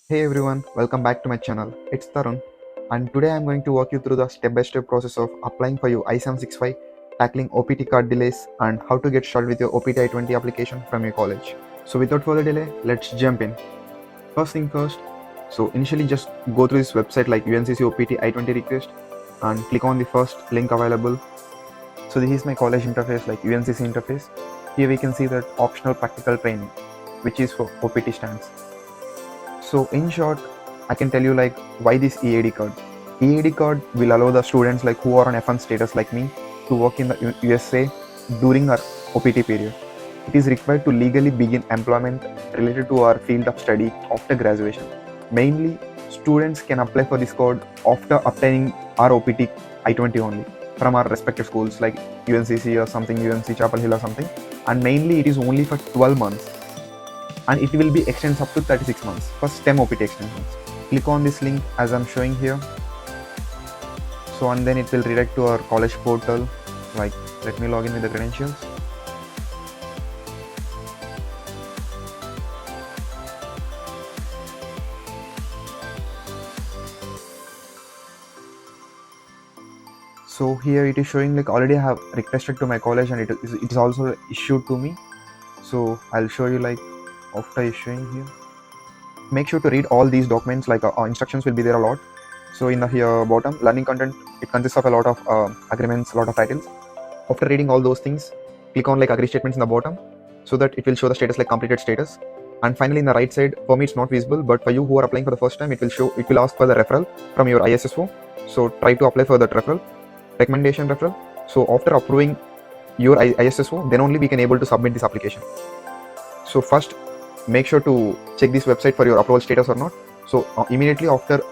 Hey everyone, welcome back to my channel. It's Tharun, and today I'm going to walk you through the step-by-step process of applying for your I765, tackling OPT card delays, and how to get started with your OPT I20 application from your college. So without further delay, let's jump in. First thing first, so initially just go through this website like UNCC OPT I20 request and click on the first link available. So this is my college interface like UNCC interface. Here we can see that optional practical training, which is for OPT stands. So in short, I can tell you like why this EAD card. EAD card will allow the students like who are on F1 status like me to work in the USA during our OPT period. It is required to legally begin employment related to our field of study after graduation. Mainly, students can apply for this card after obtaining our OPT I20 only from our respective schools like UNCC or something, UNC Chapel Hill or something. And mainly it is only for 12 months and it will be extended up to 36 months for STEM OPT extensions. Click on this link as I'm showing here. So and then it will redirect to our college portal. Like let me log in with the credentials. So here it is showing like already I have requested to my college and it is also issued to me. So I'll show you like after issuing here. Make sure to read all these documents, like instructions will be there a lot. So in the here bottom, learning content, it consists of a lot of agreements, a lot of titles. After reading all those things, click on like agree statements in the bottom so that it will show the status like completed status. And finally in the right side, for me it's not visible, but for you who are applying for the first time, it will ask for the referral from your ISSO. So try to apply for that referral, recommendation referral. So after approving your ISSO, then only we can able to submit this application. So first, make sure to check this website for your approval status or not. So immediately after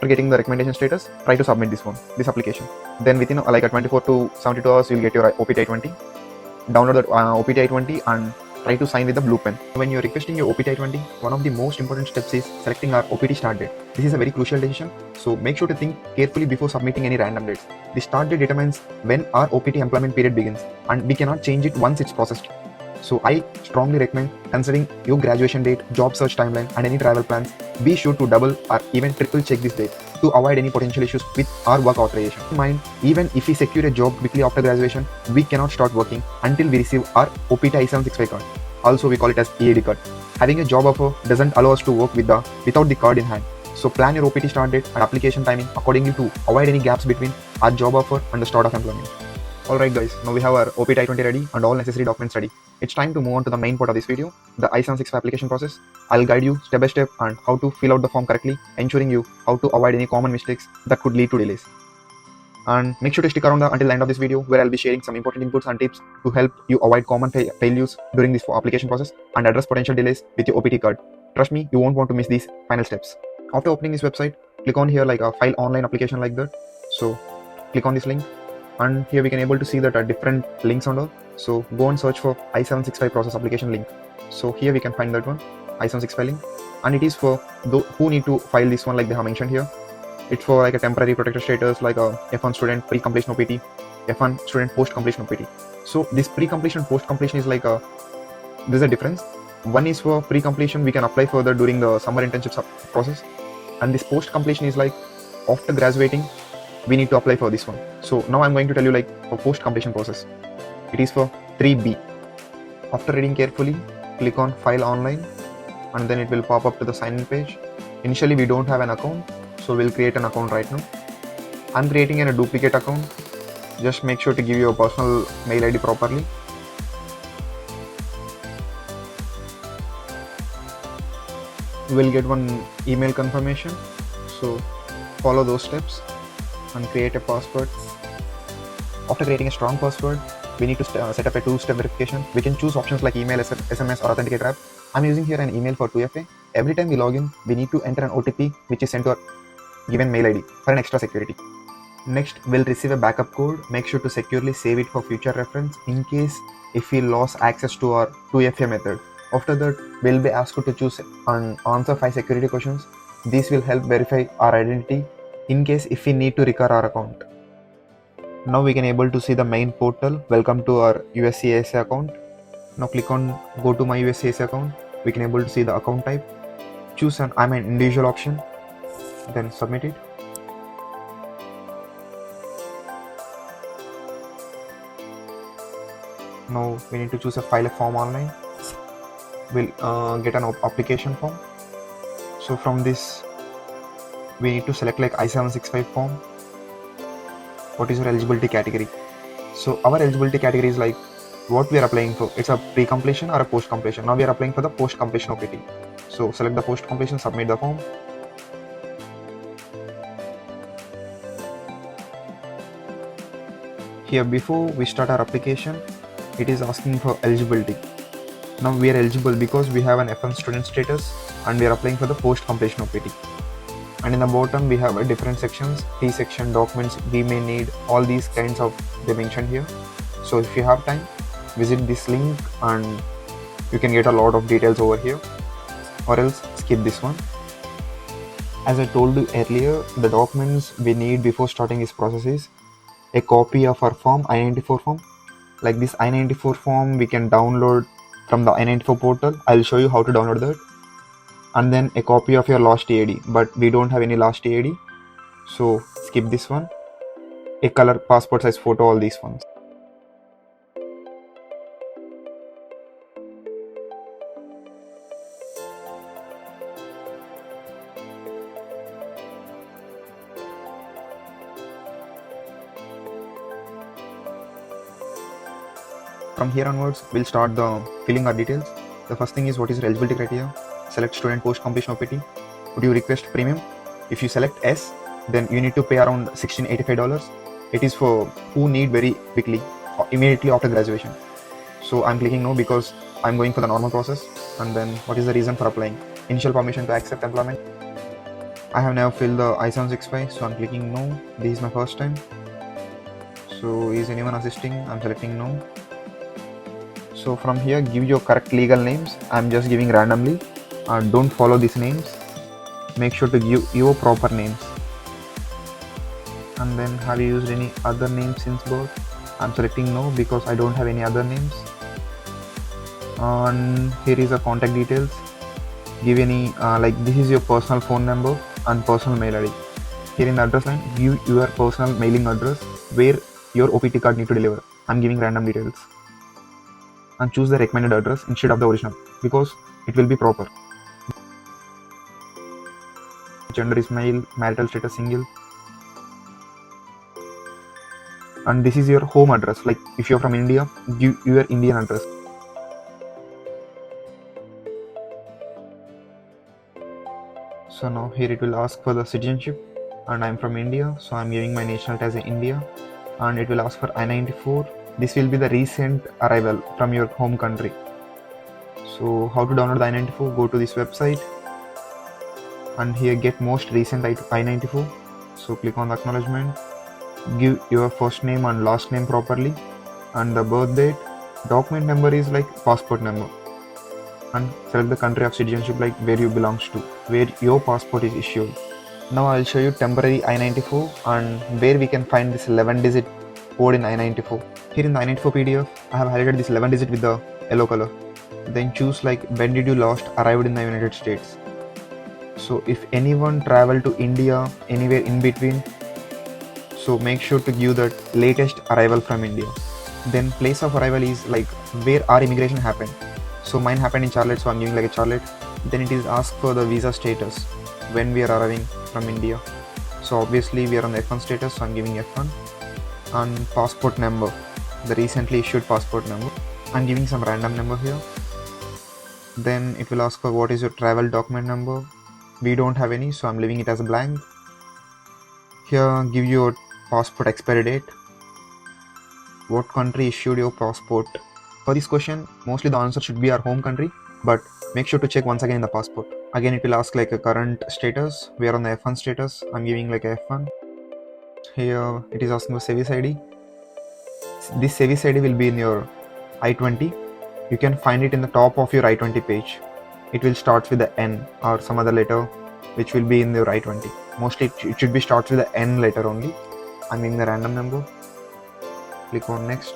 getting the recommendation status, try to submit this application. Then within like a 24 to 72 hours, you'll get your OPT I20. Download that OPT I20 and try to sign with the blue pen. When you're requesting your OPT I20, one of the most important steps is selecting our OPT start date. This is a very crucial decision, so make sure to think carefully before submitting any random dates. The start date determines when our OPT employment period begins, and we cannot change it once it's processed. So I strongly recommend considering your graduation date, job search timeline, and any travel plans. Be sure to double or even triple check this date to avoid any potential issues with our work authorization. Keep in mind, even if we secure a job quickly after graduation, we cannot start working until we receive our OPT I765 card. Also, we call it as EAD card. Having a job offer doesn't allow us to work without the card in hand. So plan your OPT start date and application timing accordingly to avoid any gaps between our job offer and the start of employment. Alright guys, now we have our OPT I20 ready and all necessary documents ready. It's time to move on to the main part of this video, the I765 application process. I'll guide you step by step on how to fill out the form correctly, ensuring you how to avoid any common mistakes that could lead to delays. And make sure to stick around until the end of this video, where I'll be sharing some important inputs and tips to help you avoid common failures during this application process and address potential delays with your OPT card. Trust me, you won't want to miss these final steps. After opening this website, click on here like a file online application like that. So click on this link. And here we can able to see that are different links and all. So go and search for I765 process application link. So here we can find that one, I765 link, and it is for those who need to file this one like they have mentioned here. It's for like a temporary protected status like a F1 student pre-completion OPT, F1 student post-completion OPT. So this pre-completion post-completion is like there's a difference. One is for pre-completion, we can apply further during the summer internship process, and this post-completion is like after graduating we need to apply for this one. So now I'm going to tell you like for post completion process. It is for 3B. After reading carefully, click on file online and then it will pop up to the sign in page. Initially we don't have an account, so we'll create an account right now. I'm creating a duplicate account. Just make sure to give your personal mail ID properly. You will get one email confirmation. So follow those steps and create a password. After creating a strong password, we need to set up a two-step verification. We can choose options like email, SMS or authenticator app. I'm using here an email for 2FA. Every time we log in, we need to enter an OTP which is sent to our given mail ID for an extra security. Next, we'll receive a backup code. Make sure to securely save it for future reference in case if we lost access to our 2FA method. After that, we'll be asked to choose and answer 5 security questions. This will help verify our identity in case if we need to recover our account. Now we can able to see the main portal. Welcome to our USCIS account. Now click on go to my USCIS account. We can able to see the account type. choose an I'm an individual option, then submit it. Now we need to choose a file a form online. We'll get an application form. So from this we need to select like I765 form. What is your eligibility category? So our eligibility category is like what we are applying for. It's a pre-completion or a post-completion. Now we are applying for the post-completion OPT. So select the post-completion, submit the form. Here before we start our application, it is asking for eligibility. Now we are eligible because we have an F1 student status and we are applying for the post-completion OPT. And in the bottom we have different sections, T section, documents we may need, all these kinds of they mentioned here. So if you have time, visit this link and you can get a lot of details over here, or else skip this one. As I told you earlier, the documents we need before starting this process is a copy of our form, I-94 form. Like this I-94 form we can download from the I-94 portal. I'll show you how to download that. And then a copy of your last EAD, but we don't have any last EAD, so skip this one. A color passport size photo, all these ones. From here onwards, we'll start the filling our details. The first thing is what is your eligibility criteria. Select student post completion OPT. Would you request premium? If you select S, then you need to pay around $1685. It is for who need very quickly, immediately after graduation. So I'm clicking no because I'm going for the normal process. And then what is the reason for applying? Initial permission to accept employment. I have never filled the I765, so I'm clicking no. This is my first time. So is anyone assisting? I'm selecting no. So from here, give your correct legal names. I'm just giving randomly. Don't follow these names. Make sure to give your proper names. And then have you used any other names since birth? I'm selecting no because I don't have any other names. And here is the contact details. Give any like this is your personal phone number and personal mail ID. Here in the address line, give your personal mailing address where your OPT card need to deliver. I'm giving random details. And choose the recommended address instead of the original because it will be proper. Gender is male, marital status single. And this is your home address. Like if you're from India, give your Indian address. So now here it will ask for the citizenship, and I'm from India, so I'm giving my nationality as India. And it will ask for I-94. This will be the recent arrival from your home country. So how to download the I-94? Go to this website and here get most recent I-94. So click on the acknowledgement. Give your first name and last name properly and the birth date. Document number is like passport number, and select the country of citizenship like where you belongs to, where your passport is issued. Now I'll show you temporary I-94 and where we can find this 11-digit code in I-94. Here in the I-94 PDF, I have highlighted this 11-digit with the yellow color. Then choose like when did you last arrived in the United States. So if anyone traveled to India anywhere in between, so make sure to give that latest arrival from India. Then place of arrival is like where our immigration happened. So mine happened in Charlotte, so I'm giving like a Charlotte. Then it is asked for the visa status when we are arriving from India. So obviously we are on the F1 status, so I'm giving F1. And passport number, the recently issued passport number. I'm giving some random number here. Then it will ask for what is your travel document number. We don't have any, so I'm leaving it as a blank. Here give your passport expiry date. What country issued your passport? For this question, mostly the answer should be our home country, but make sure to check once again in the passport. Again, it will ask like a current status. We are on the F1 status. I'm giving like a F1. Here it is asking for service ID. This service ID will be in your I20. You can find it in the top of your I20 page. It will start with the N or some other letter which will be in your I20. Mostly it should be starts with the N letter only. I'm giving the random number. Click on next.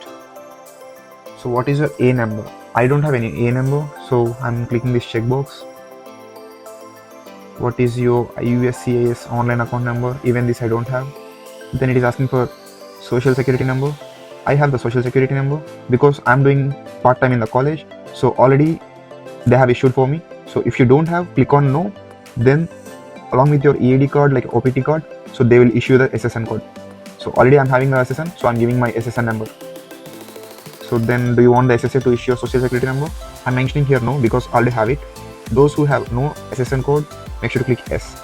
So what is your A number? I don't have any A number, so I'm clicking this checkbox. what is your USCIS online account number. Even this I don't have. Then it is asking for social security number. I have the social security number because I'm doing part-time in the college, so already they have issued for me. So if you don't have, click on no, then along with your EAD card, like OPT card, so they will issue the SSN code. So already I'm having the SSN, so I'm giving my SSN number. So then do you want the SSA to issue a social security number? I'm mentioning here no because I already have it. Those who have no SSN code, make sure to click yes.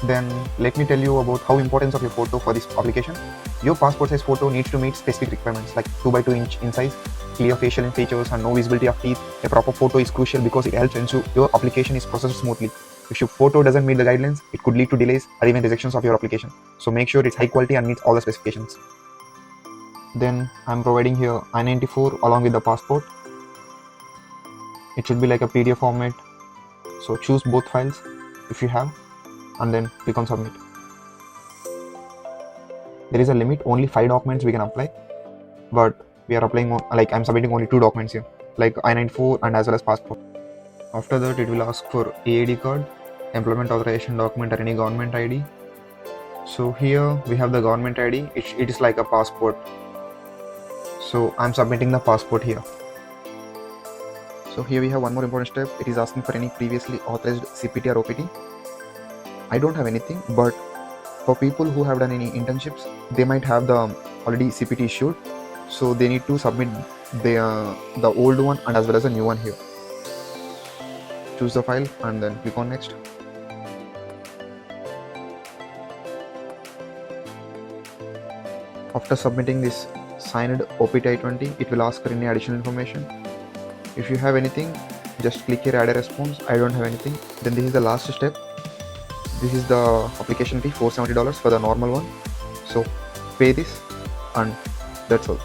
Then let me tell you about how importance of your photo for this application. Your passport size photo needs to meet specific requirements like 2x2 inch in size, clear facial features and no visibility of teeth. A proper photo is crucial because it helps ensure your application is processed smoothly. If your photo doesn't meet the guidelines, it could lead to delays or even rejections of your application. So make sure it's high quality and meets all the specifications. Then I'm providing here I-94 along with the passport. It should be like a PDF format. So choose both files if you have, and then click on submit. There is a limit, only 5 documents we can apply, but we are applying like I'm submitting only 2 documents here, like I-94 and as well as passport. After that it will ask for EAD card, employment authorization document or any government ID. So here we have the government ID, it is like a passport. So I'm submitting the passport here. So here we have one more important step. It is asking for any previously authorized CPT or OPT. I don't have anything, but for people who have done any internships, they might have the already CPT issued. So they need to submit the old one and as well as a new one here. Choose the file and then click on next. After submitting this signed OPT I20, it will ask for any additional information. If you have anything, just click here add a response. I don't have anything. Then this is the last step. This is the application fee, $470 for the normal one. So pay this and that's all.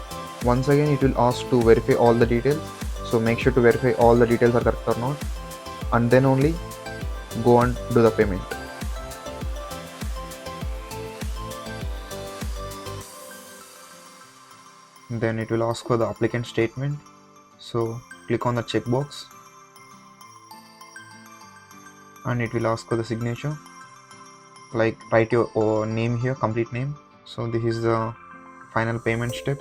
Once again it will ask to verify all the details. So make sure to verify all the details are correct or not, and then only go and do the payment. Then it will ask for the applicant statement. So click on the checkbox and it will ask for the signature. Like write your name here, complete name. So this is the final payment step.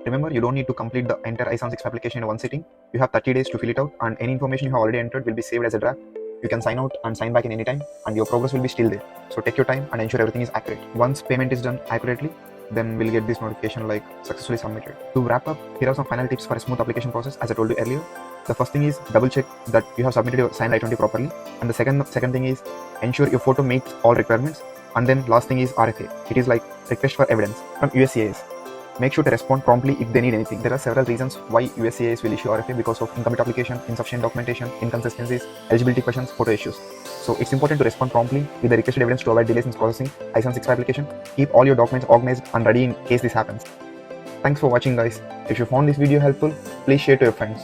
Remember, you don't need to complete the entire I765 application in one sitting. You have 30 days to fill it out, and any information you have already entered will be saved as a draft. You can sign out and sign back in any time, and your progress will be still there. So take your time and ensure everything is accurate. Once payment is done accurately, then we'll get this notification like successfully submitted. To wrap up, here are some final tips for a smooth application process. As I told you earlier, the first thing is double check that you have submitted your signed I20 properly, and the second thing is ensure your photo meets all requirements, and then last thing is RFA. It is like request for evidence from USCIS. Make sure to respond promptly if they need anything. There are several reasons why USCIS will issue RFA because of incomplete application, insufficient documentation, inconsistencies, eligibility questions, photo issues. So it's important to respond promptly with the requested evidence to avoid delays in processing I765 application. Keep all your documents organized and ready in case this happens. Thanks for watching, guys. If you found this video helpful, please share to your friends.